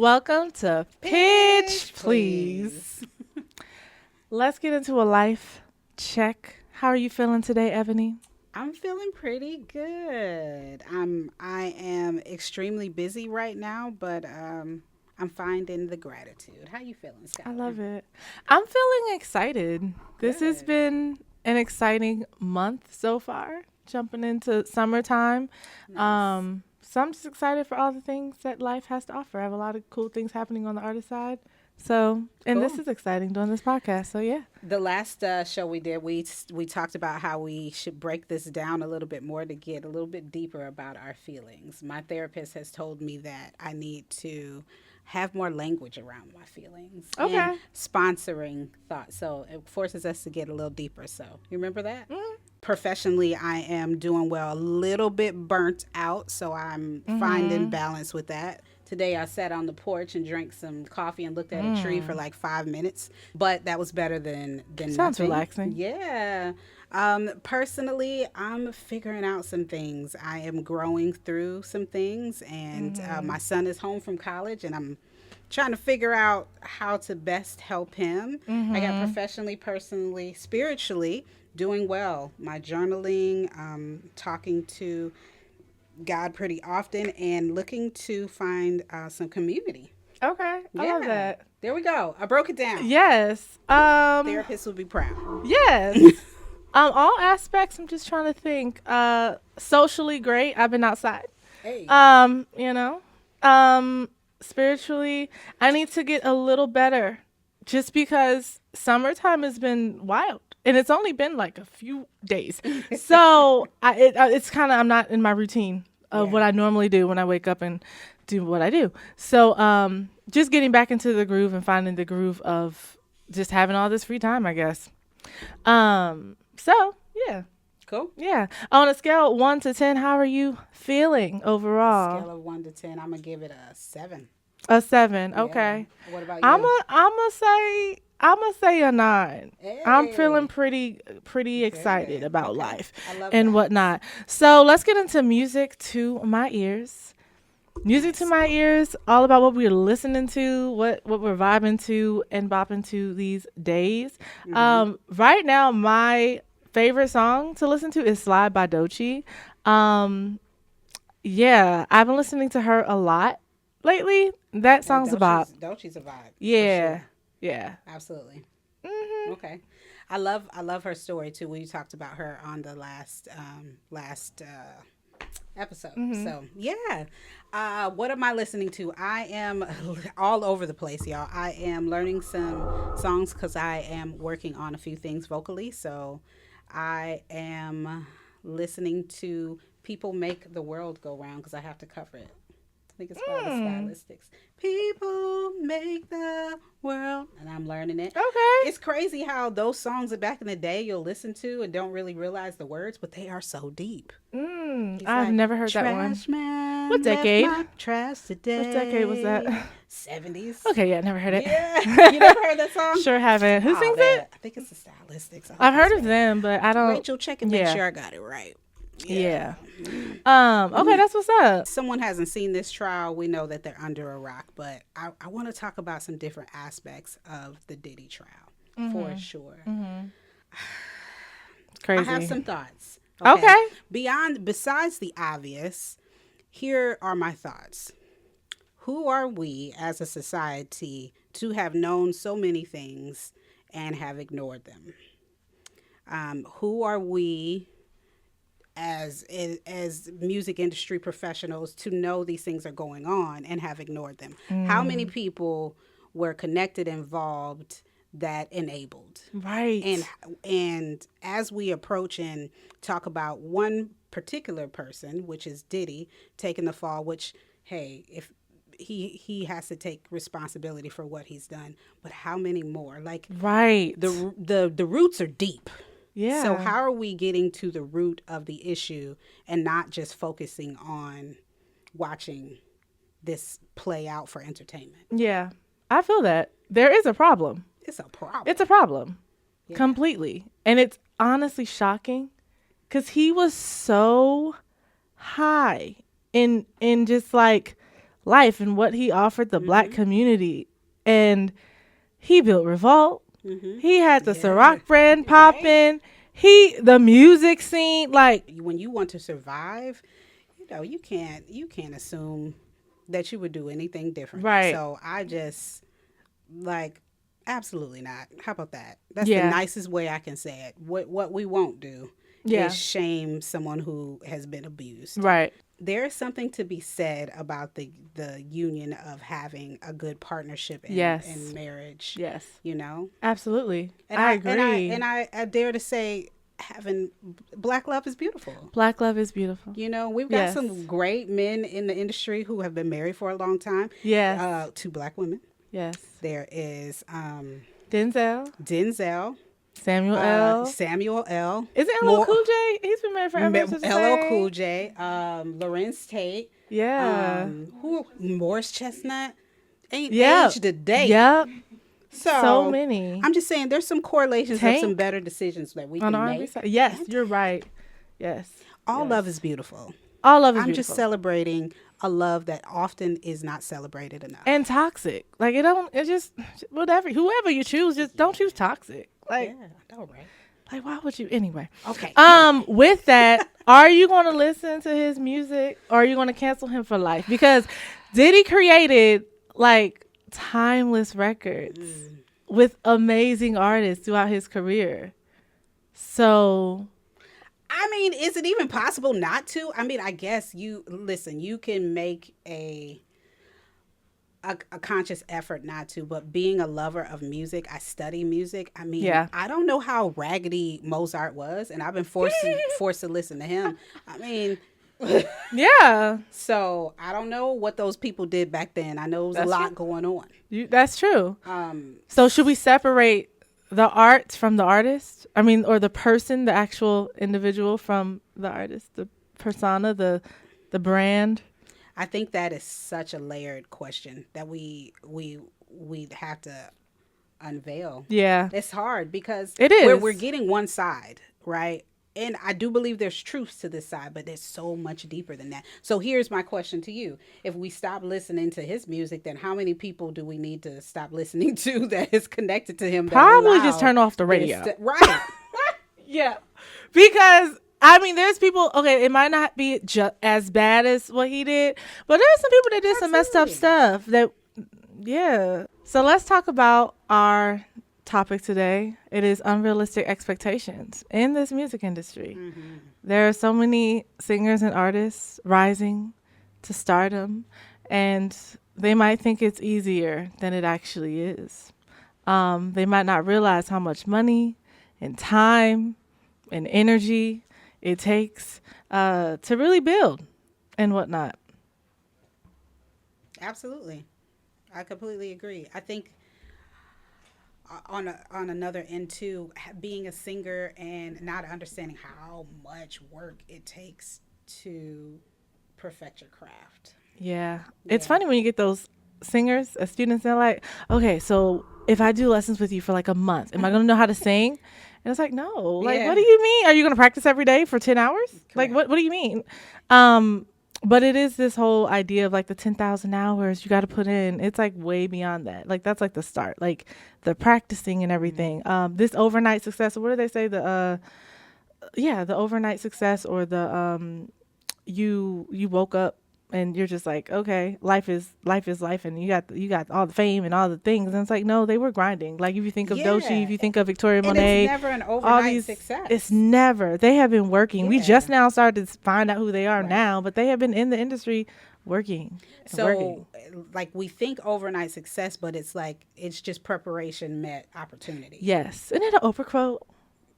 Welcome to Pitch Please. Let's get into a life check. How are you feeling today, Ebony? I'm feeling pretty good. I am extremely busy right now, but I'm finding the gratitude. How you feeling, I Skylar? love it. I'm feeling excited. This has Good. been an exciting month so far, jumping into summertime. Nice. So I'm just excited for all the things that life has to offer. I have a lot of cool things happening on the artist side. So, and this Cool. is exciting doing this podcast. So, yeah. The last show we did, we talked about how we should break this down a little bit more to get a little bit deeper about our feelings. My therapist has told me that I need to have more language around my feelings and Okay. sponsoring thoughts. So it forces us to get a little deeper. So you remember that? Mm-hmm. Professionally, I am doing well, a little bit burnt out, so I'm finding balance with that. Today I sat on the porch and drank some coffee and looked at a tree for like 5 minutes, but that was better than Sounds nothing. relaxing. Yeah. Personally, I'm figuring out some things. I am growing through some things, and my son is home from college, and I'm trying to figure out how to best help him. I got professionally, personally, spiritually doing well. My journaling, talking to God pretty often, and looking to find some community. Okay. I love Yeah. that. There we go. I broke it down. Yes. Therapists would be proud. Yes. All aspects. I'm just trying to think. Socially great. I've been outside. Hey. You know. Spiritually, I need to get a little better just because summertime has been wild. And it's only been like a few days. So it's kind of, I'm not in my routine of what Yeah. I normally do when I wake up and do what I do. So just getting back into the groove and finding the groove of just having all this free time, I guess. So yeah, Cool. yeah. On a scale of 1 to 10, how are you feeling overall? Scale of 1 to 10, I'm gonna give it a 7. A 7. Yeah. Okay. What about I'm you? a I'm gonna say a 9. I'm feeling Hey. pretty excited Good. about Okay. life I love and that. whatnot. So let's get into music to my ears. Music to Nice. my ears, all about what we're listening to, what we're vibing to and bopping to these days. Right now, my favorite song to listen to is "Slide" by Doechii. Um, yeah, I've been listening to her a lot lately. That Yeah, song's a bop. Dolce's a vibe for Yeah, sure. yeah. Absolutely. Hmm. Okay. I love her story too. We talked about her on the last episode. So yeah. What am I listening to? I am all over the place, y'all. I am learning some songs because I am working on a few things vocally. So I am listening to People Make the World Go Round because I have to cover it. I think it's called the Stylistics. People make the world, and I'm learning it. Okay. It's crazy how those songs that back in the day you'll listen to and don't really realize the words, but they are so deep. It's I've like, never heard that one. trash man What left decade? my trash today. What decade was that? 70s. Okay, yeah, never heard it. Yeah, you never heard that song? Sure haven't. Who Oh, sings man. it? I think it's the Stylistics. I hope I've heard that's of right. them, but I don't. Rachel, check and make Yeah. sure I got it right. Yeah. Okay, that's what's up. Someone hasn't seen this trial, we know that they're under a rock, but I want to talk about some different aspects of the Diddy trial for sure. Crazy. I have some thoughts. Okay. Besides the obvious, here are my thoughts. Who are we as a society to have known so many things and have ignored them? Who are we as music industry professionals to know these things are going on and have ignored them? How many people were connected, involved, that enabled? Right. And as we approach and talk about one particular person, which is Diddy, taking the fall, which, hey, if he has to take responsibility for what he's done, but how many more? Like, right. the roots are deep. Yeah. So how are we getting to the root of the issue and not just focusing on watching this play out for entertainment? Yeah. I feel that. There is a problem. It's a problem. It's a problem. Yeah. Completely. And it's honestly shocking because he was so high in just like life and what he offered the black community. And he built Revolt. He had the Yeah. Ciroc brand Right. popping. The music scene, like, When you want to survive, you can't assume that you would do anything different. right. So I just like absolutely not. How about that? That's the Yeah. nicest way I can say it. What we won't do Yeah. is shame someone who has been abused. Right. There is something to be said about the union of having a good partnership in Yes. marriage. Yes. You know, Absolutely. and I I agree. I dare to say having black love is beautiful. Black love is beautiful. You know, we've got Yes. some great men in the industry who have been married for a long time. Yes. Two black women. Yes. There is Denzel, Denzel, Samuel L. Samuel L. Isn't LL More Cool J? He's been married forever. So LL Cool J, Lorenz Tate, Yeah. who Morris Chestnut ain't Yeah. aged a day. Yep. So, So many. I'm just saying there's some correlations of some Tank better decisions that we on the can R&B make. side. Yes, you're right. Yes. All Yes. love is beautiful. All love is I'm beautiful. just celebrating a love that often is not celebrated enough. And toxic. Like, it just, whatever. Whoever you choose, just don't choose toxic. Like, Yeah, all right. like, why would you? Anyway. Okay. With that, are you going to listen to his music or are you going to cancel him for life? Because Diddy created like timeless records with amazing artists throughout his career. So, I mean, is it even possible not to? I mean, I guess you can make a conscious effort not to, but being a lover of music, I study music. I mean, Yeah. I don't know how raggedy Mozart was, and I've been forced to listen to him. I mean, yeah, so I don't know what those people did back then. I know it was a lot going on. that's true. So should we separate the art from the artist? I mean, or the person, the actual individual from the artist, the persona, the brand? I think that is such a layered question that we have to unveil. Yeah. It's hard because It is. we're getting one side, right? And I do believe there's truth to this side, but there's so much deeper than that. So here's my question to you. If we stop listening to his music, then how many people do we need to stop listening to that is connected to him? That Probably just allow turn off the this radio. right. Yeah. Because I mean, there's people, okay, it might not be as bad as what he did, but there's some people that did some messed up stuff that, yeah. So let's talk about our topic today. It is unrealistic expectations in this music industry. There are so many singers and artists rising to stardom, and they might think it's easier than it actually is. They might not realize how much money and time and energy it takes to really build and whatnot. Absolutely. I completely agree. I think on another end too, being a singer and not understanding how much work it takes to perfect your craft. Yeah. It's Yeah. funny when you get those singers as students, they're like, okay, so if I do lessons with you for like a month, am I going to know how to sing? And it's like, no. Like, Yeah. what do you mean? Are you going to practice every day for 10 hours? Like, what do you mean? But it is this whole idea of like the 10,000 hours you got to put in. It's like way beyond that. Like, that's like the start, like the practicing and everything. This overnight success, what do they say? The overnight success, or the, you woke up and you're just like, okay, life is life, and you got all the fame and all the things, and it's like, no, they were grinding. Like, if you think of Doechii, if you think of Victoria And Monet, it's never an all overnight these, success. it's never. They have been working. We Yeah. just now started to find out who they are now, but they have been in the industry working. So, working. like, we think overnight success, but it's like it's just preparation met opportunity. Yes, isn't it an Oprah quote?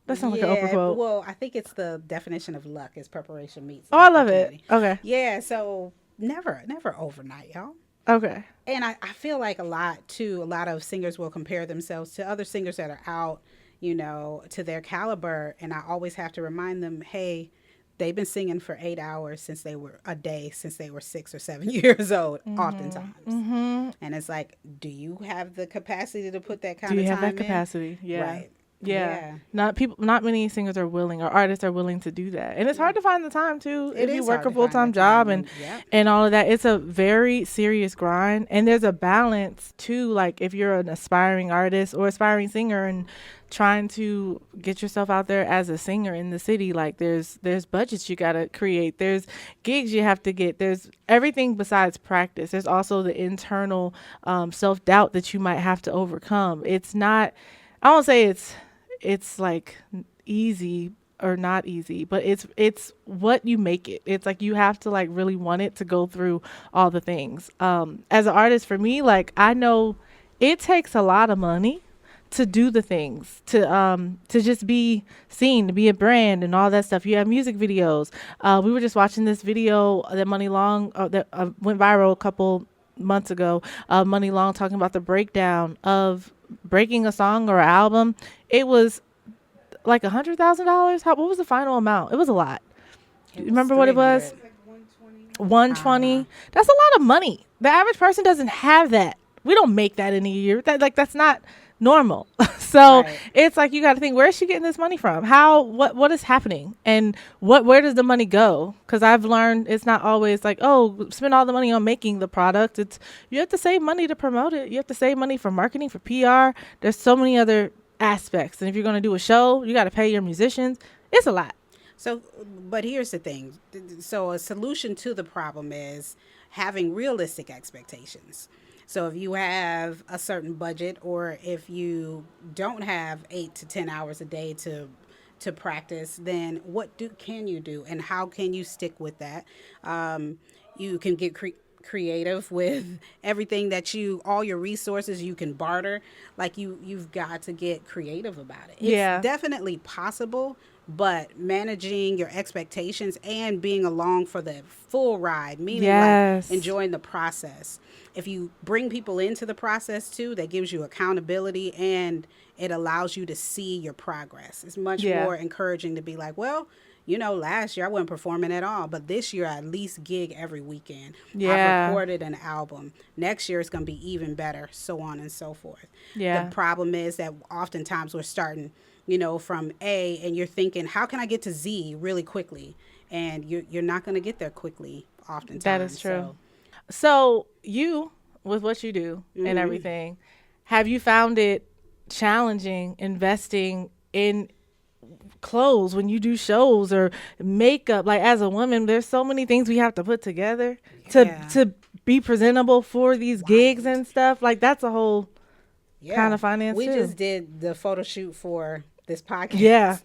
That sounds like an Oprah quote. Well, I think it's the definition of luck is preparation meets. Oh, I love it. opportunity. Okay, Yeah, so never overnight, y'all. okay. And I feel like a lot of singers will compare themselves to other singers that are out, to their caliber. And I always have to remind them, hey, they've been singing for 8 hours since they were 6 or 7 years old, oftentimes. And it's like, do you have the capacity to put that kind Do of you time have that in? capacity? Yeah. Right. Yeah. Yeah, Not many singers are willing or artists are willing to do that. And it's hard to find the time too it if you is work hard a to find the full-time job time when. Yep. and all of that. It's a very serious grind, and there's a balance too, like if you're an aspiring artist or aspiring singer and trying to get yourself out there as a singer in the city, like there's budgets you got to create. There's gigs you have to get. There's everything besides practice. There's also the internal self-doubt that you might have to overcome. It's not, I won't say it's like easy or not easy, but it's what you make it. It's like you have to like really want it to go through all the things. As an artist, for me, like I know it takes a lot of money to do the things, to just be seen, to be a brand and all that stuff. You have music videos. We were just watching this video that Money Long that went viral a couple months ago. Money Long talking about the breakdown of breaking a song or album. It was like $100,000. What was the final amount? It was a lot. It was Remember what it was? 300. 120. That's a lot of money. The average person doesn't have that. We don't make that in a year. That's not normal. So Right. it's like you got to think, where is she getting this money from? What is happening, and where does the money go? Because I've learned it's not always like, oh, spend all the money on making the product. It's, you have to save money to promote it. You have to save money for marketing, for PR. There's so many other aspects, and if you're going to do a show, you got to pay your musicians. It's a lot. So, but here's the thing. So, a solution to the problem is having realistic expectations. So, if you have a certain budget, or if you don't have 8 to 10 hours a day to practice, then what can you do, and how can you stick with that? You can get creative with everything that all your resources you can barter. Like you've got to get creative about it. Yeah. It's definitely possible, but managing your expectations and being along for the full ride, meaning Yes. like enjoying the process. If you bring people into the process too, that gives you accountability, and it allows you to see your progress. It's much Yeah. more encouraging to be like, well, last year I wasn't performing at all, but this year I at least gig every weekend. Yeah. I've recorded an album. Next year it's going to be even better, so on and so forth. Yeah. The problem is that oftentimes we're starting, from A, and you're thinking, how can I get to Z really quickly? And you're not going to get there quickly oftentimes. That is true. So you, with what you do and everything, have you found it challenging investing in clothes when you do shows or makeup? Like as a woman, there's so many things we have to put together Yeah. to be presentable for these gigs and stuff. Like that's a whole kind of finance We too. just did the photo shoot for this podcast. Yeah.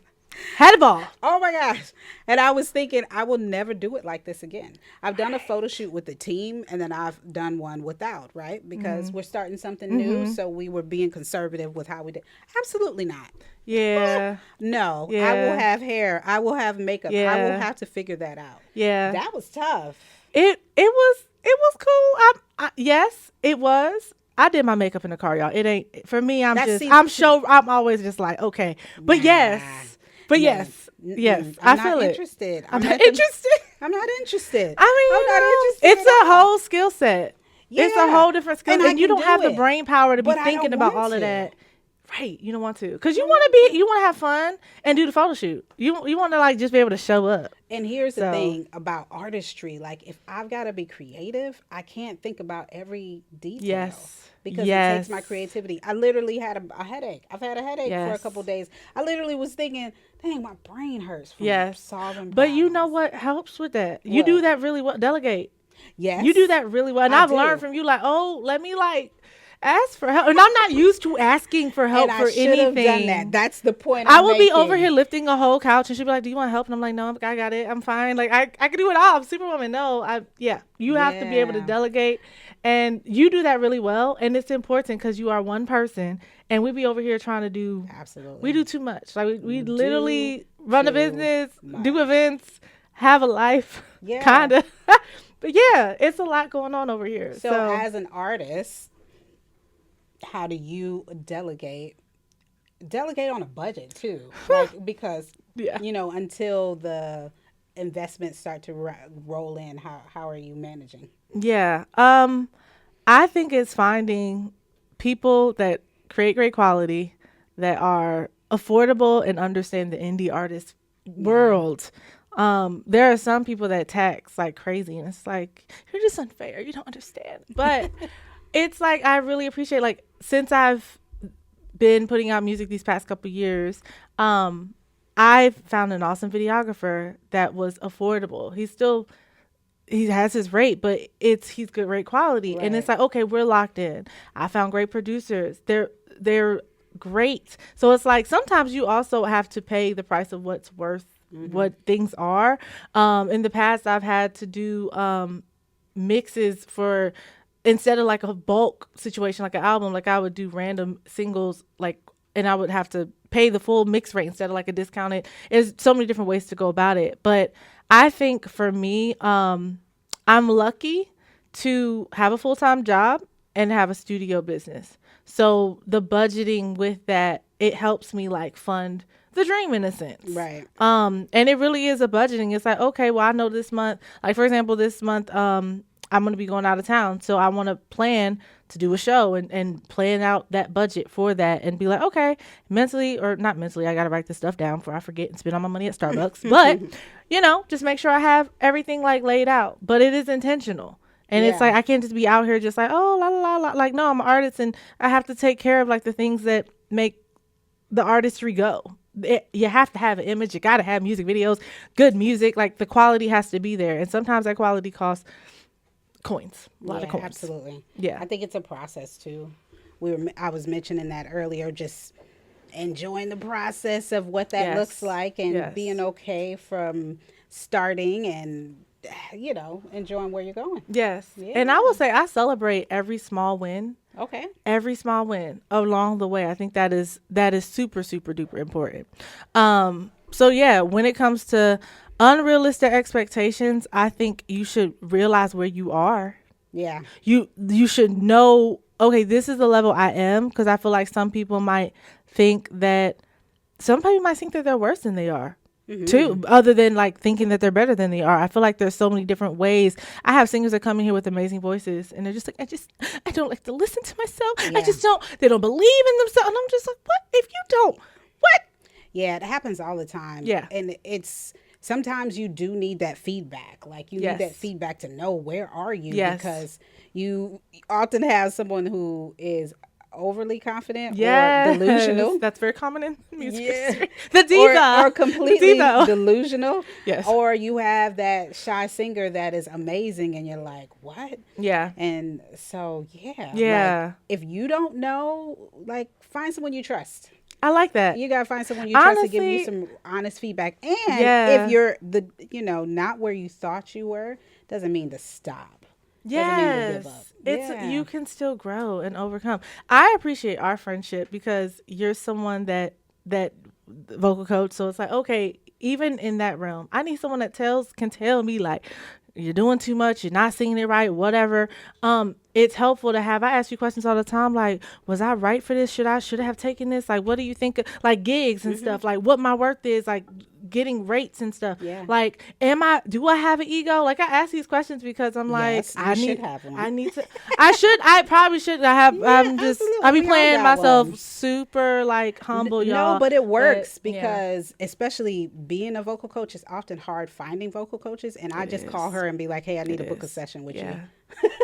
Had a ball. Oh my gosh. And I was thinking, I will never do it like this again. I've done a photo shoot with the team, and then I've done one without, right? Because we're starting something new. So we were being conservative with how we did. Absolutely not. Yeah. No, I Yeah. will have hair. I will have makeup. I Yeah. will have to figure that out. Yeah. That was tough. It was cool. Yes, it was. I did my makeup in the car, y'all. It ain't for me. I'm always just like, okay, but Nah. yes, but Nah. yes, Mm-mm. yes. I'm I not feel it. interested. I'm not the- interested. I'm not interested. I mean, I'm not interested it's at a all. whole skill set. It's a Yeah. whole different skill, And I and you can don't do have the it. brain power to be But I thinking don't about want all of to. that. Right, you don't want to, because you want to have fun and do the photo shoot. You want to like just be able to show up. And here's the So- thing about artistry. Like, if I've got to be creative, I can't think about every detail. Yes. Because it Yes. takes my creativity. I literally had a headache. I've had a headache for a Yes. couple days. I literally was thinking, dang, my brain hurts from Yes, solving but you know problems. what helps with that? You do What? that really well. Delegate. Yes. You do that really well, and I I've learned do. from you. Like, oh, let me like ask for help, and I'm not used to asking for help And for I should have anything. done that. That's the point I I'm will be making. over here lifting a whole couch, and she'll be like, "Do you want help?" And I'm like, "No, I got it. I'm fine. Like, I can do it all. I'm Superwoman." No, you have to be able to Yeah. delegate, and you do that really well, and it's important because you are one person, and we be over here trying to do. Absolutely. We do too much. Like we Do literally run a too business, do much. events, have a life, Yeah. kind of. But yeah, it's a lot going on over here. So, as an artist, how do you delegate? Delegate on a budget too, like, because Yeah. until the investments start to roll in, how are you managing? Yeah. I think it's finding people that create great quality, that are affordable and understand the indie artist world. There are some people that tax like crazy, and it's like, you're just unfair. You don't understand. But it's like, I really appreciate, like, since I've been putting out music these past couple years, I've found an awesome videographer that was affordable. He has his rate, but he's good rate quality. Right. And it's like, okay, we're locked in. I found great producers. They're great. So it's like, sometimes you also have to pay the price of what's worth what things are. In the past, I've had to do mixes for, instead of like a bulk situation, like an album, like I would do random singles, like, and I would have to pay the full mix rate instead of like a discounted. There's so many different ways to go about it. But I think for me, I'm lucky to have a full-time job and have a studio business. So the budgeting with that, it helps me like fund the dream in a sense. Right. And it really is a budgeting. It's like, okay, well, I know this month, like for example, this month, I'm going to be going out of town. So I want to plan to do a show and plan out that budget for that and be like, okay, mentally or not mentally, I got to write this stuff down before I forget and spend all my money at Starbucks. But, just make sure I have everything like laid out. But it is intentional. And it's like, I can't just be out here just like, oh, la, la, la, la. Like, no, I'm an artist and I have to take care of like the things that make the artistry go. You have to have an image. You got to have music videos, good music. Like the quality has to be there. And sometimes that quality costs coins, a lot of coins. Absolutely. Yeah. I think it's a process too. I was mentioning that earlier, just enjoying the process of what that looks like and being okay from starting and enjoying where you're going. Yes. Yeah. And I will say I celebrate every small win. Okay. Every small win along the way. I think that is super, super duper important. So yeah, when it comes to unrealistic expectations, I think you should realize where you are. Yeah. You should know, okay, this is the level I am, because I feel like some people might think that they're worse than they are. Too, other than like thinking that they're better than they are. I feel like there's so many different ways. I have singers that come in here with amazing voices and they're just like, I don't like to listen to myself. Yeah. They don't believe in themselves. And I'm just like, what? If you don't, what? Yeah, it happens all the time. Yeah. And sometimes you do need that feedback. Like you need that feedback to know where are you, because you often have someone who is overly confident or delusional. That's very common in music industry. The diva. Or completely delusional. Yes. Or you have that shy singer that is amazing and you're like, what? Yeah. And so, yeah. Yeah. Like, if you don't know, like, find someone you trust. I like that. You got to find someone you trust to give you some honest feedback. And if you're not where you thought you were, doesn't mean to stop. Yes, you can still grow and overcome. I appreciate our friendship because you're someone that vocal coach. So it's like, okay, even in that realm, I need someone that can tell me like, you're doing too much, you're not singing it right, whatever. It's helpful to have. I ask you questions all the time, like, was I right for this? Should I have taken this? Like, what do you think? Like gigs and stuff, like what my worth is, like getting rates and stuff. Yeah. Like, do I have an ego? Like I ask these questions because I'm like, yes, I should have one. I probably should. I be playing myself super like humble, y'all. No, but it works because especially being a vocal coach, is often hard finding vocal coaches. And I just call her and be like, hey, I need to book a session with you.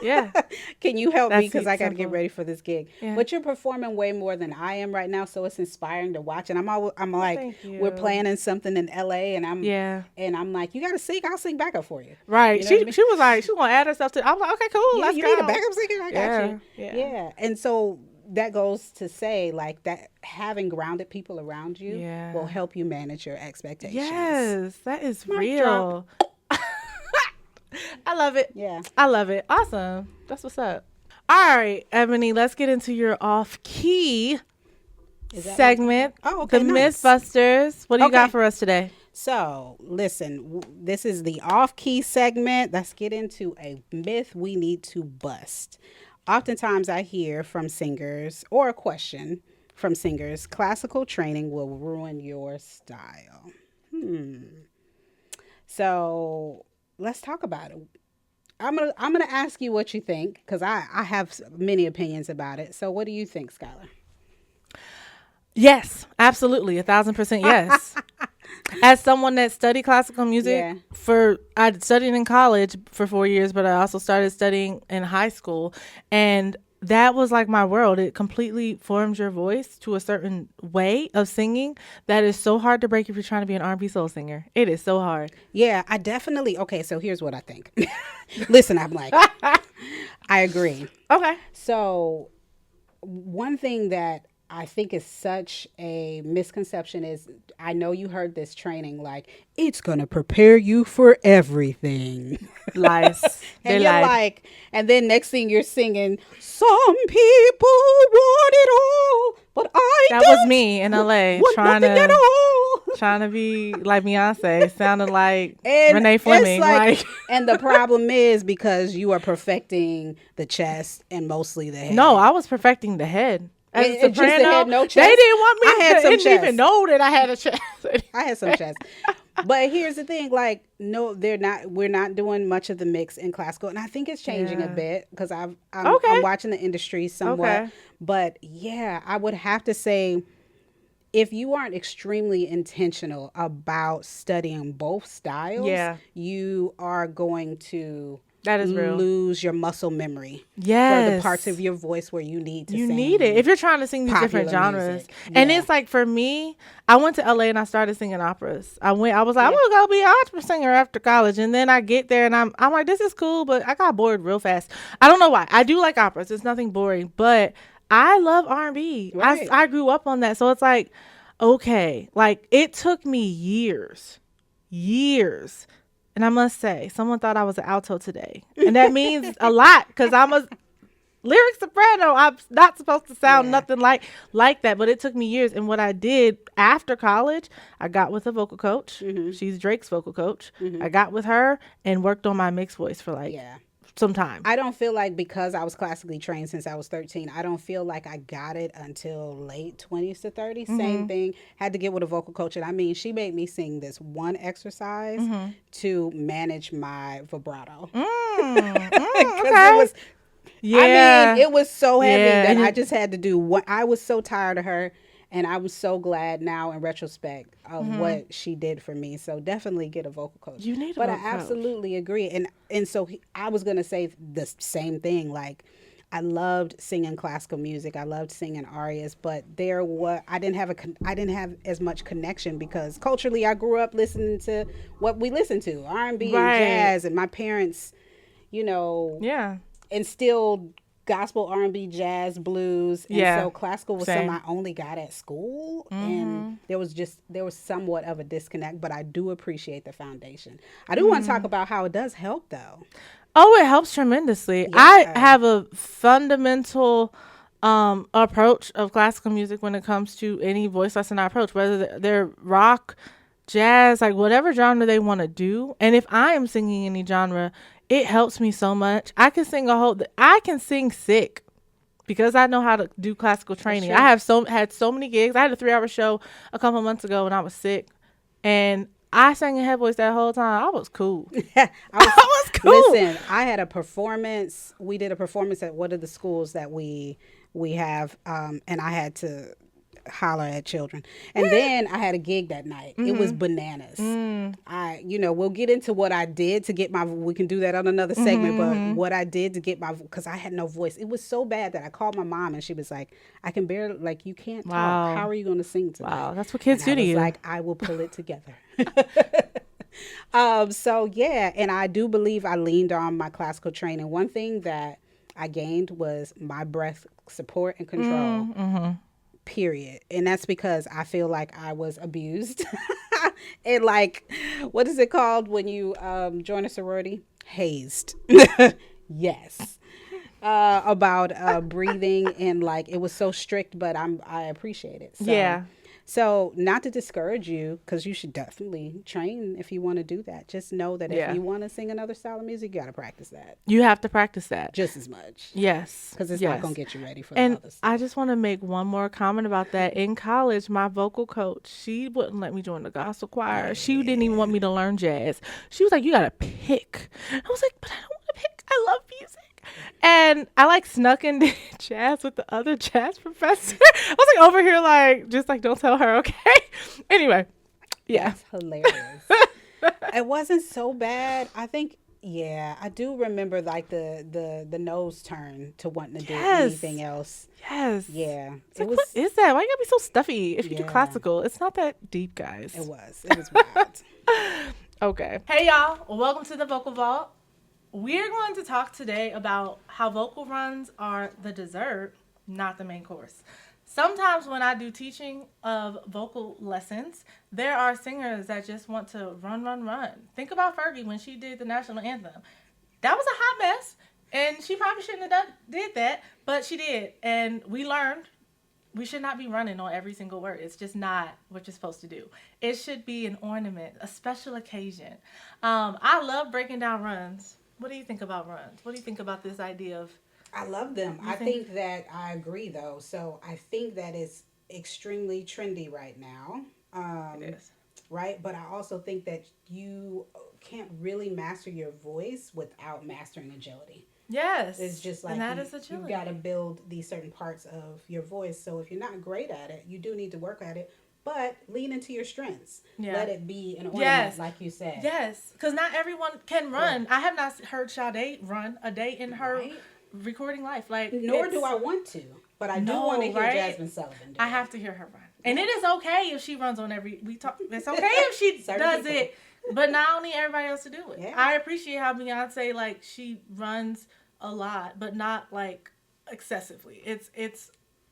Yeah. Can you help me? Because I got to get ready for this gig. Yeah. But you're performing way more than I am right now. So it's inspiring to watch. And I'm like, we're planning something in LA and I'm like, you got to sing. I'll sing backup for you. Right. She was like, she want to add herself to, I'm like, okay, cool. Yeah, you need a backup singer? I got you. Yeah. And so that goes to say like that having grounded people around you will help you manage your expectations. Yes, that is real. I love it. Yeah. I love it. Awesome. That's what's up. All right, Ebony, let's get into your off-key segment. Oh, okay. The Mythbusters. What do you got for us today? So, listen, this is the off-key segment. Let's get into a myth we need to bust. Oftentimes I hear from singers, or a question from singers, classical training will ruin your style. So let's talk about it. I'm gonna ask you what you think, because I have many opinions about it. So what do you think, Skylar? Yes, absolutely, 1,000% yes. As someone that studied classical music Yeah. I studied in college for 4 years, but I also started studying in high school, and that was like my world. It completely forms your voice to a certain way of singing that is so hard to break if you're trying to be an R&B soul singer. It is so hard. Yeah, I definitely. Okay, so here's what I think. Listen, I'm like, I agree. Okay. So, one thing that I think is such a misconception is I know you heard this training like it's going to prepare you for everything. Lies. They And you're lied. like, and then next thing you're singing, some people want it all, but I That was don't me in LA want nothing at all. trying to be like Beyonce, sounding like And Renee it's Fleming. like, Like, and the problem is because you are perfecting the chest and mostly the head. no, I was perfecting the head. As a It just the soprano, head, no they chest. didn't want me I had to, some didn't even chest. know that I had a chest. I had some chest. But here's the thing, like, no, they're not. We're not doing much of the mix in classical, and I think it's changing a Yeah. bit because I'm Okay. watching the industry somewhat. Okay. But yeah, I would have to say, if you aren't extremely intentional about studying both styles, Yeah. you are going to That is real. lose your muscle memory for the Yes. parts of your voice where you need to You sing. need it if you're trying to sing these different popular genres. music. And Yeah. it's like for me, I went to LA and I started singing operas. I was like, I'm Yeah. gonna go be an opera singer after college. And then I get there and I'm like, this is cool, but I got bored real fast. I don't know why. I do like operas. It's nothing boring, but I love R&B. Right. I grew up on that. So it's like, okay, like it took me years. And I must say, someone thought I was an alto today. And that means a lot because I'm a lyric soprano. I'm not supposed to sound Yeah. nothing like that, but it took me years. And what I did after college, I got with a vocal coach. She's Drake's vocal coach. I got with her and worked on my mixed voice for like Yeah. some time. I don't feel like because I was classically trained since I was 13, I don't feel like I got it until late 20s to 30s. Same thing. Had to get with a vocal coach. And I mean, she made me sing this one exercise to manage my vibrato. Because it was, Yeah. I mean, it was so heavy Yeah, that and I just had to do what I was so tired of her. And I was so glad now in retrospect of what she did for me. So definitely get a vocal coach. You need a but vocal I coach. absolutely agree. And so I was going to say the same thing. Like I loved singing classical music. I loved singing arias, but I didn't have as much connection because culturally I grew up listening to what we listened to, R&B Right. and jazz, and my parents, Yeah. instilled gospel, R&B, jazz, blues, and Yeah, so classical was same. something I only got at school, and there was somewhat of a disconnect. But I do appreciate the foundation. I do want to talk about how it does help, though. Oh, it helps tremendously. I have a fundamental approach of classical music when it comes to any voice lesson I approach, whether they're rock, jazz, like whatever genre they want to do. And if I am singing any genre, it helps me so much. I can sing sick because I know how to do classical training. true. I had so many gigs. I had a 3-hour show a couple months ago when I was sick, and I sang in head voice that whole time. I was cool. I was cool. Listen, I had a performance. We did a performance at one of the schools that we have, and I had to holler at children. And then I had a gig that night. It was bananas. We'll get into what I did to get we can do that on another segment, but what I did to get because I had no voice. It was so bad that I called my mom and she was like, I can barely, like, you can't Wow. talk. How are you going to sing tonight? Wow, that's what kids And do I to was you. like, I will pull it together. So yeah, and I do believe I leaned on my classical training. One thing that I gained was my breath support and control. Period. And that's because I feel like I was abused. And like, what is it called when you join a sorority? Hazed. Yes. About breathing, and like it was so strict, but I appreciate it. So, Yeah. So not to discourage you, because you should definitely train if you want to do that. Just know that Yeah. if you want to sing another style of music, you got to practice that You have to practice that. just as much, Yes. because it's yes. not gonna get you ready for And the other stuff. I just want to make one more comment about that. In college, my vocal coach, she wouldn't let me join the gospel choir. She didn't even want me to learn jazz. She was like, you got to pick. I was like, but I don't want to pick. I love music. And I like snuck into jazz with the other jazz professor. I was like over here like just like don't tell her, okay? Anyway, yeah. That's hilarious. It wasn't so bad. I think, yeah, I do remember like the nose turn to wanting to do anything Yes. else. Yes. Yeah, It's it like, what was. is that? Why you gotta be so stuffy if you do Yeah, classical? It's not that deep, it guys. was. It was wild. Okay. Hey, y'all. Welcome to the Vocal Vault. We're going to talk today about how vocal runs are the dessert, not the main course. Sometimes when I do teaching of vocal lessons, there are singers that just want to run, run, run. Think about Fergie when she did the national anthem. That was a hot mess, and she probably shouldn't have did that, but she did, and we learned we should not be running on every single word. It's just not what you're supposed to do. It should be an ornament, a special occasion. I love breaking down runs. What do you think about runs? What do you think about this idea of I love them. you I think think that I agree though. So I think that it's extremely trendy right now. it is? Right? But I also think that you can't really master your voice without mastering agility. It's Yes, just and like that is you got to agility. build these certain parts of your voice. So if you're not great at it, you do need to work at it, but lean into your strengths. Yeah. Let it be an ornament, Yes. like you said. Yes, because not everyone can Right. run. I have not heard Sade run a day in her Right? recording life. Like Nor do it's I want to, but I do want to no hear right. Jasmine Sullivan do I it. have to hear her run. And Yeah. it is okay if she runs on every we talk it's okay if she Certain does people. it, but not only everybody else to do it. Yeah. I appreciate how Beyonce like she runs a lot, but not like excessively. It's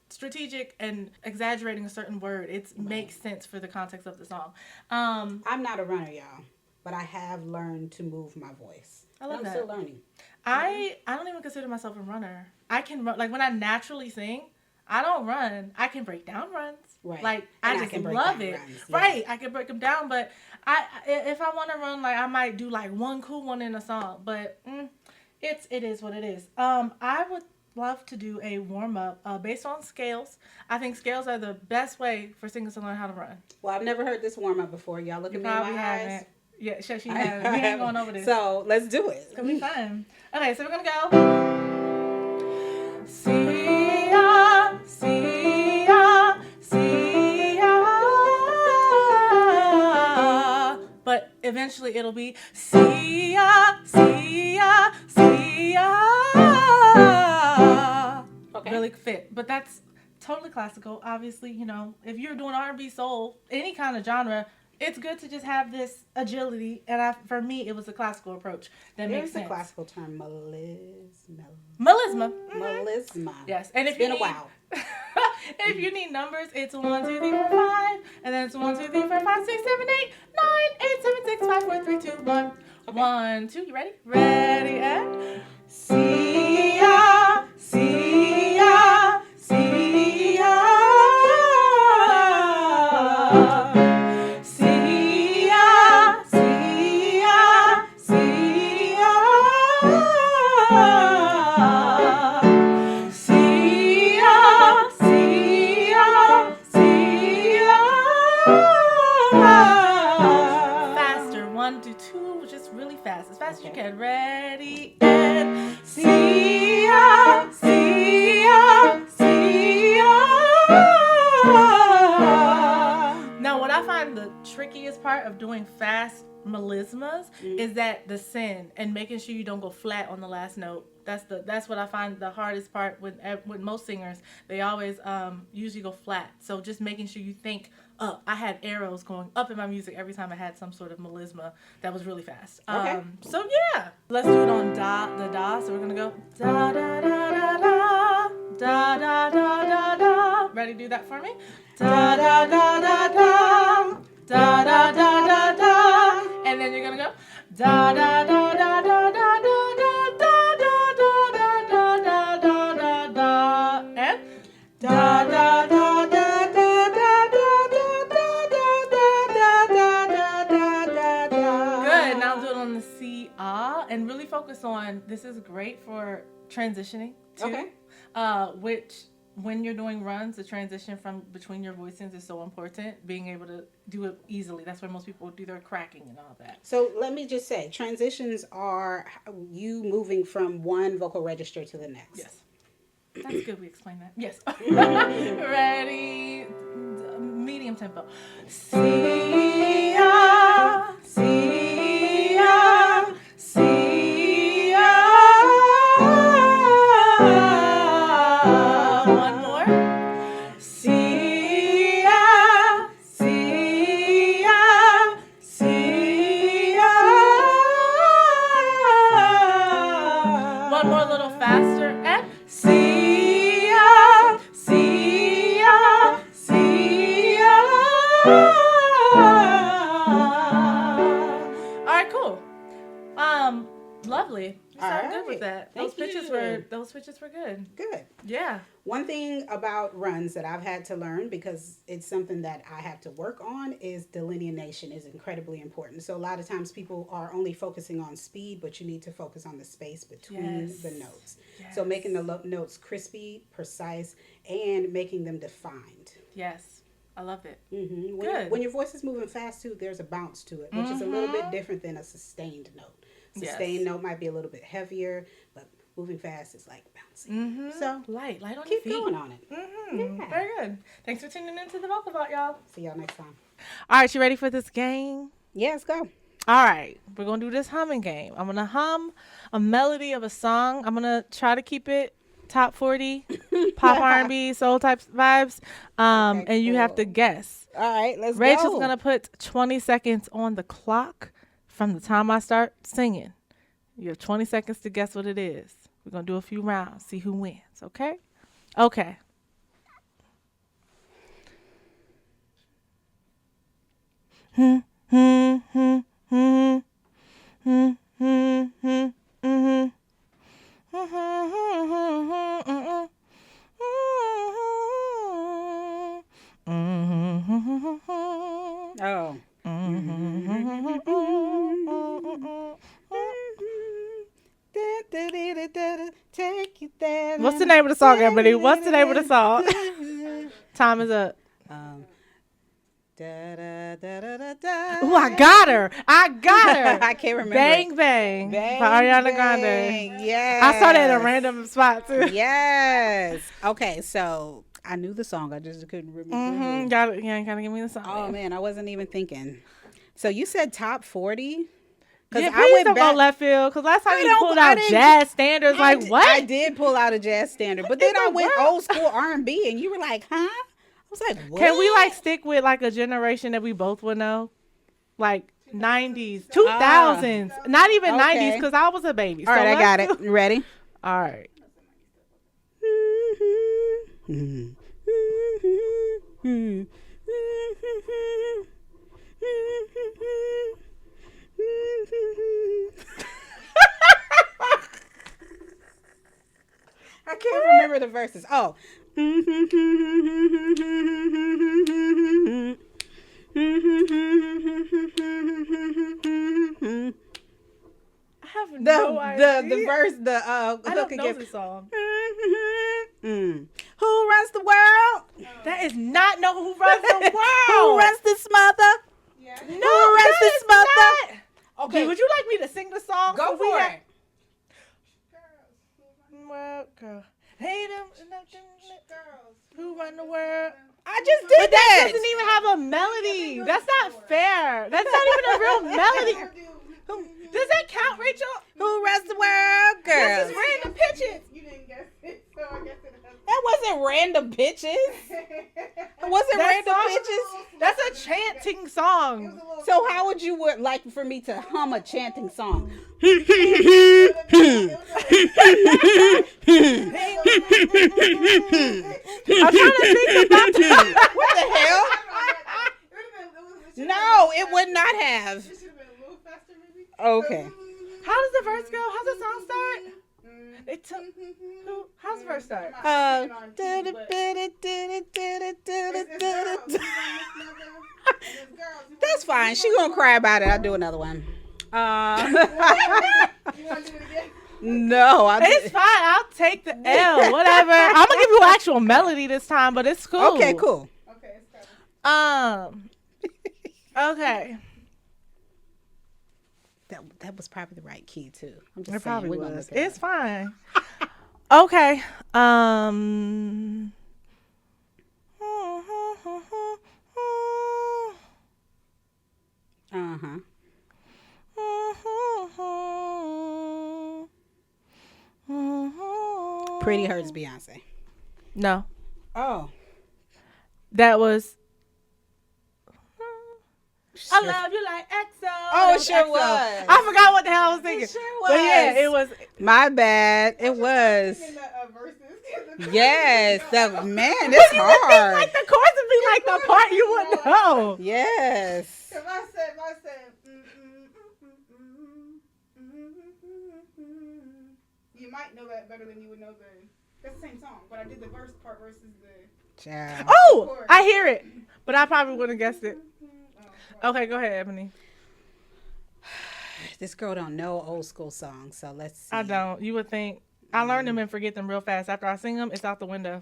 strategic and exaggerating a certain word. It Right. makes sense for the context of the song. Um I'm not a runner, y'all, but I have learned to move my voice. I And love I'm still that. learning. I don't even consider myself a runner. I can run like when I naturally sing. I don't run. I can break down runs. Right. Like And I I just can break love down it. runs. Yeah. Right. I can break them down, but if I want to run, like I might do like one cool one in a song. But it is what it is. I would love to do a warm up based on scales. I think scales are the best way for singers to learn how to run. Well, I've never heard this warm up before. Y'all look You at me in my probably eyes. haven't. Yeah, sure she I has. We ain't going haven't. over this. So let's do It's gonna be it. fun. Okay, so we're gonna go. See ya, see ya, see ya. But eventually it'll be see ya, see ya, see ya. Okay. Really fit. But that's totally classical. Obviously, you know, if you're doing R&B, soul, any kind of genre, it's good to just have this agility. And for me, it was a classical approach that makes There's a sense. classical term, melisma. Melisma. Melisma. Yes, and It's if you been a need while. if you need numbers, it's 1, 2, 3, 4, 5, and then it's 1, 2, 3, 4, 5, 6, 7, 8, 9, 8, 7, 6, 5, 4, 3, 2, 1. Okay. 1, 2. You ready? Ready and see ya, see ya, see ya. See ya, see ya, see ya. See ya, see ya, see ya. Faster, 1 to 2, just really fast, as fast as you Okay. can. Ready and see ya, see ya, see ya. Now, what I find the trickiest part of doing fast melismas is that the sin and making sure you don't go flat on the last note. That's what I find the hardest part with most singers. They always usually go flat. So just making sure you think up. I had arrows going up in my music every time I had some sort of melisma that was really fast. Okay. So yeah, let's do it on the da. So we're gonna go da da da da da da da da da da. Ready? Do that for me. Da da da da da da da da da da. And then you're gonna go da da da da da da da da da da da da da da da. And da da da da da da da da. Good. Now do it on the C and really focus on this is great for transitioning too. Okay. Which when you're doing runs, the transition from between your voicings is so important. Being able to do it easily. That's where most people do their cracking and all that. So let me just say, transitions are you moving from one vocal register to the next. Yes. That's good. We explained that. Yes. Ready? Medium tempo. See ya, see ya, see ya. One more. See ya, see ya, see ya. One more, a little faster, and see ya, see ya, see ya. All right, cool. Lovely. You sound good with that. Those pitches were good. Good. Yeah. One thing about runs that I've had to learn, because it's something that I have to work on, is delineation is incredibly important. So a lot of times people are only focusing on speed, but you need to focus on the space between the notes. Yes. So making the notes crispy, precise, and making them defined. Yes. I love it. Mm-hmm. Good. When your voice is moving fast too, there's a bounce to it, which is a little bit different than a sustained note. Sustained note might be a little bit heavier, but moving fast is like bouncing. Mm-hmm. So light on keep your feet. going on it. Mm-hmm. Yeah. Very good. Thanks for tuning into the Vocal Vault, y'all. See y'all next time. All right, you ready for this game? Yeah, let's go. All right, we're gonna do this humming game. I'm gonna hum a melody of a song. I'm gonna try to keep it top 40, pop R&B, soul type vibes, okay, and you have to guess. All right, let's go. Rachel's gonna put 20 seconds on the clock from the time I start singing. You have 20 seconds to guess what it is. We're gonna do a few rounds, see who wins. Okay? Okay. Oh. Take you there. What's the name of the song, everybody? What's the name of the song? Time is up. Oh, I got her. I can't remember. Bang Bang. By Ariana Grande. Yes. I saw that at a random spot, too. Yes. Okay, so I knew the song. I just couldn't remember. Gotta give me the song. Oh, man, I wasn't even thinking. So you said top 40? Yeah, please don't go left field. Because last time you pulled out jazz standards, like what? I did pull out a jazz standard, but then I went old school R&B, and you were like, huh? I was like, what? Can we like stick with like a generation that we both would know, like 90s, 2000s, not even 90s, because I was a baby. All right, I got it. You ready? All right. I can't remember the verses. Oh. I have no idea. The verse, I don't know this song. Who runs the world? That is not know who runs the world. Who runs this mother? Yeah. No, who runs this mother? Okay, would you like me to sing the song? Go for it. Well, girl. Hey, them girls who run the world. I just did but that doesn't even have a melody. That's not fair. That's not even a real melody. Does that count, Rachel? Who runs the world, girl? This is random pitches. You didn't guess it, so I guess it doesn't. That wasn't random pitches. It wasn't random pitches. That's a chanting song. So how would you like for me to hum a chanting song? I'm trying to think about that. What the hell? No, it would not have. It should have been a little faster, maybe. Okay. How does the verse go? How's the song start? It took. How's the verse start? That's fine. She gonna cry about it. I'll do another one. You want to do it again? No, It's fine. I'll take the L. Whatever. I'm gonna give you an actual melody this time, but it's cool. Okay, cool. Okay, it's coming. Okay. That was probably the right key too. I'm just It saying, probably we're gonna was. look it It's up. fine. Okay. Uh-huh. Pretty Hurts Beyonce. No, Oh. that was. I Sure. love you like EXO. Oh, That it sure EXO. was. I forgot what the hell I was thinking. It sure But yeah, was. it was. My bad. It was. In the verses. Yes. Man, it's hard. Like the chorus would be like the part you would know. Yes. If I said, you might know that better than you would know that's the same song, but I did the verse part versus the. Child. Oh, I hear it, but I probably wouldn't have guessed it. Okay, go ahead, Ebony. This girl don't know old school songs, so let's see. I don't. You would think I learn them and forget them real fast. After I sing them, it's out the window.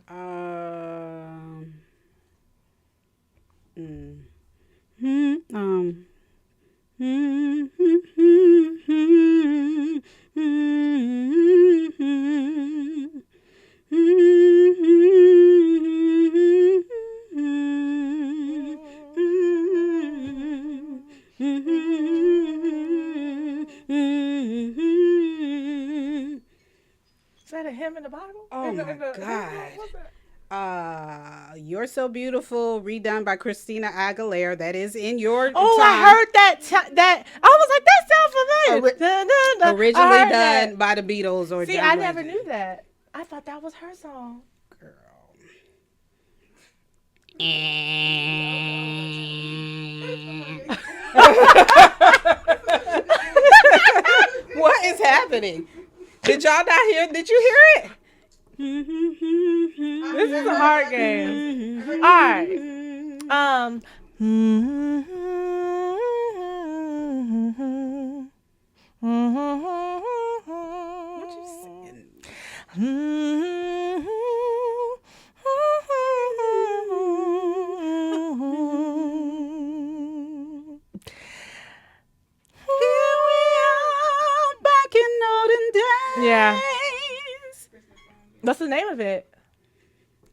Is that a hymn in the Bible? Oh In the- my in the- God. what's that? You're So Beautiful, redone by Christina Aguilera. That is in your Oh, time. I heard that. That I was like, that sounds familiar. Dun, dun, dun. I Originally heard done that. by the Beatles or See, John I never Legend. knew that. I thought that was her song. What is happening? Did y'all not hear? Did you hear it? This is a hard game. All right. What you singing? Here we are back in olden days. Yeah. What's the name of it?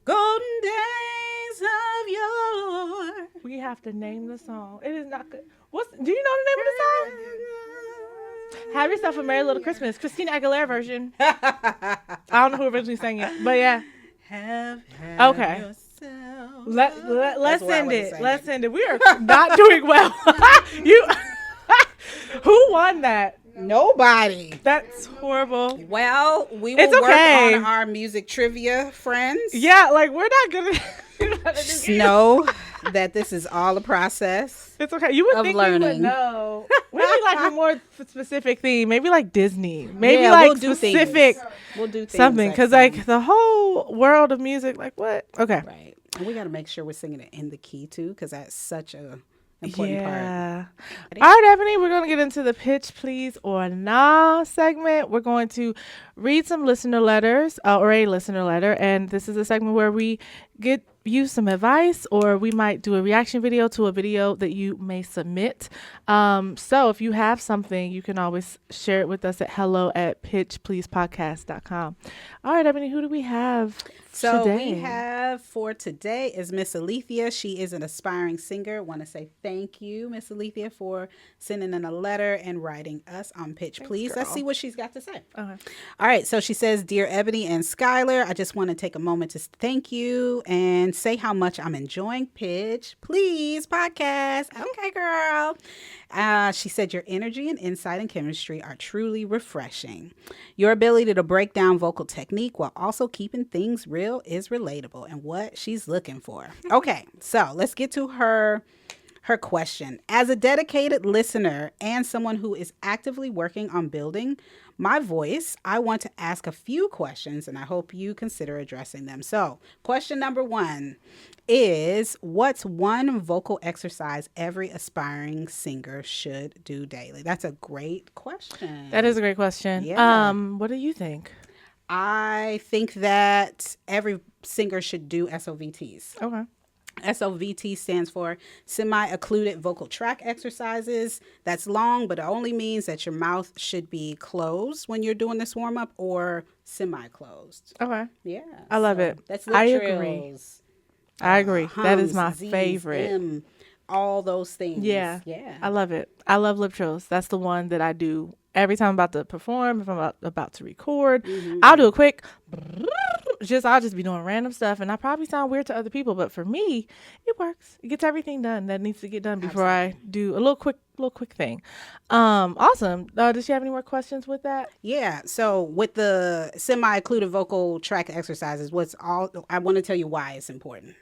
Golden days of yore. We have to name the song. It is not good. Do you know the name of the song? Have Yourself a Merry Little Christmas. Christina Aguilera version. I don't know who originally sang it, but yeah. Have Okay. yourself Let's That's where I end would've it. sang Let's it. end it. We are not doing well. You. Who won that? Nobody. That's horrible. Well, we will It's okay. work on our music trivia, friends. Yeah, like we're not gonna. Just know that this is all a process. It's okay. You would Of think you would learning. know. Maybe like a more specific theme. Maybe like Disney. Maybe Yeah, like we'll do specific things. We'll do things something. next Because time. like the whole world of music, like what? Okay. Right. And we got to make sure we're singing it in the key too, because that's such a important part. Yeah. All right, Ebony, we're going to get into the pitch, please, or nah segment. We're going to read some listener letters or a listener letter. And this is a segment where we get you some advice, or we might do a reaction video to a video that you may submit. So if you have something, you can always share it with us at hello@pitchpleasepodcast.com. All right, Ebony, who do we have So today? we have for today is Miss Alethea. She is an aspiring singer. Want to say thank you, Miss Alethea, for sending in a letter and writing us on Pitch Please. Let's girl. see what she's got to say. Okay. All right, so she says, Dear Ebony and Skylar, I just want to take a moment to thank you and say how much I'm enjoying Pitch Please podcast. Okay, girl. She said, your energy and insight and chemistry are truly refreshing. Your ability to break down vocal technique while also keeping things real is relatable and what she's looking for. Okay, so let's get to her Her question: as a dedicated listener and someone who is actively working on building my voice, I want to ask a few questions and I hope you consider addressing them. So, question number 1 is, what's one vocal exercise every aspiring singer should do daily? That's a great question. That is a great question. Yeah. What do you think? I think that every singer should do SOVTs. Okay. SOVT stands for semi-occluded vocal tract exercises. That's long, but it only means that your mouth should be closed when you're doing this warm-up or semi-closed. Okay. Yeah. I love it. That's I lip agree. trills, I agree. That is hums, my Z's, favorite. M, all those things. Yeah. Yeah. I love it. I love lip trills. That's the one that I do every time I'm about to perform, if I'm about to record. I'll do a quick I'll just be doing random stuff, and I probably sound weird to other people, but for me, it works. It gets everything done that needs to get done before I do a little quick thing. Awesome. Does she have any more questions with that? Yeah. So with the semi-occluded vocal tract exercises, I want to tell you why it's important,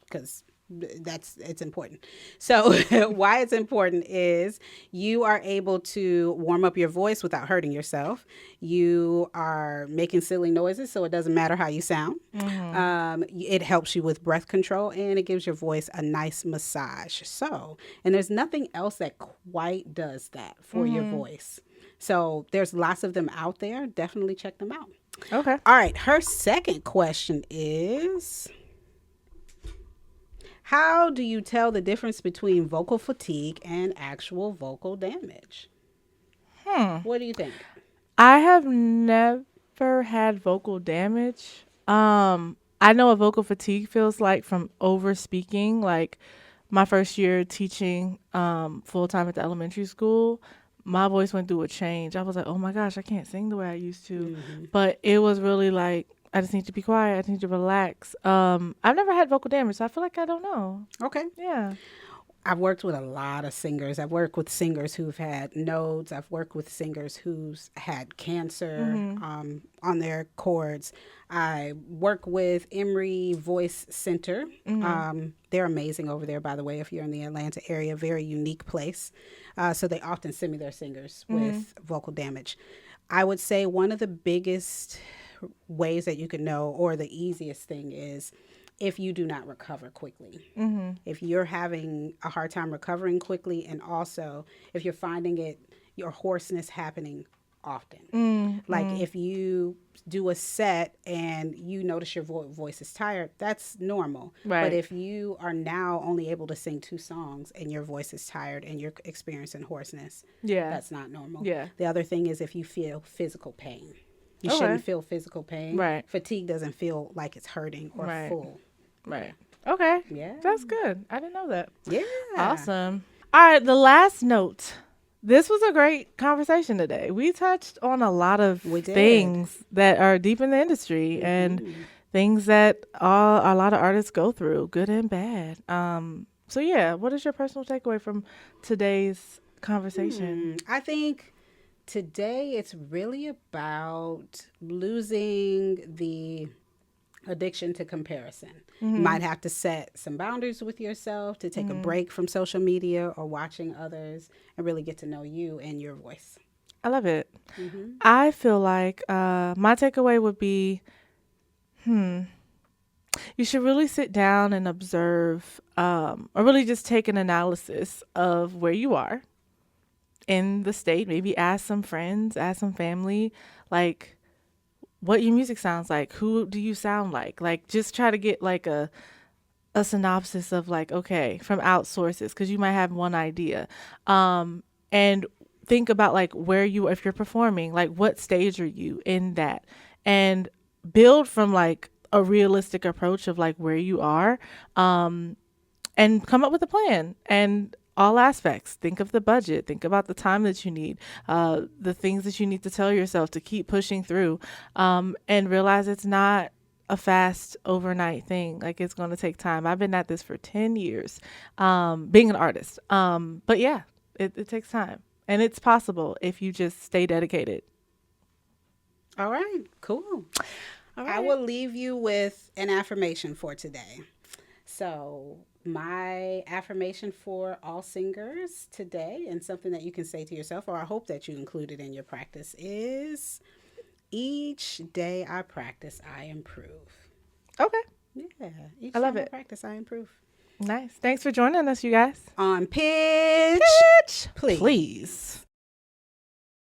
because it's important. So why it's important is you are able to warm up your voice without hurting yourself. You are making silly noises, so it doesn't matter how you sound. It helps you with breath control, and it gives your voice a nice massage. And there's nothing else that quite does that for your voice. So there's lots of them out there. Definitely check them out. Okay. All right. Her second question is, how do you tell the difference between vocal fatigue and actual vocal damage? What do you think? I have never had vocal damage. I know what vocal fatigue feels like from over speaking. Like my first year teaching full time at the elementary school, my voice went through a change. I was like, oh my gosh, I can't sing the way I used to. But it was really like, I just need to be quiet. I need to relax. I've never had vocal damage, so I feel like I don't know. Okay. Yeah. I've worked with a lot of singers. I've worked with singers who've had nodes. I've worked with singers who's had cancer on their cords. I work with Emory Voice Center. They're amazing over there, by the way, if you're in the Atlanta area. Very unique place. So they often send me their singers with vocal damage. I would say one of the biggest ways that you can know, or the easiest thing, is if you do not recover quickly. If you're having a hard time recovering quickly, and also if you're finding your hoarseness happening often. Like if you do a set and you notice your voice is tired, that's normal. Right. But if you are now only able to sing 2 songs and your voice is tired and you're experiencing hoarseness, that's not normal. Yeah. The other thing is if you feel physical pain. You Okay. shouldn't feel physical pain. Right. Fatigue doesn't feel like it's hurting or full. Right. Okay. Yeah. That's good. I didn't know that. Yeah. Awesome. All right. The last note. This was a great conversation today. We touched on a lot of things that are deep in the industry and things that a lot of artists go through, good and bad. So yeah, what is your personal takeaway from today's conversation? I think today it's really about losing the addiction to comparison. You might have to set some boundaries with yourself, to take a break from social media or watching others, and really get to know you and your voice. I love it. I feel like my takeaway would be, you should really sit down and observe, or really just take an analysis of where you are in the state. Maybe ask some friends, ask some family, like, what your music sounds like. Who do you sound like? Like, just try to get like a synopsis of like, okay, from outsources, because you might have one idea. And think about like where if you're performing, like what stage are you in that? And build from like a realistic approach of like where you are, and come up with a plan. And all aspects. Think of the budget. Think about the time that you need, the things that you need to tell yourself to keep pushing through, and realize it's not a fast overnight thing. Like, it's going to take time. I've been at this for 10 years, being an artist. But yeah, it takes time, and it's possible if you just stay dedicated. All right, cool. All right. I will leave you with an affirmation for today. So, my affirmation for all singers today, and something that you can say to yourself, or I hope that you include it in your practice, is each day I practice, I improve. Okay. Yeah, each I love time I it. practice, I improve. Nice. Thanks for joining us, you guys. On pitch, Pitch, please. please.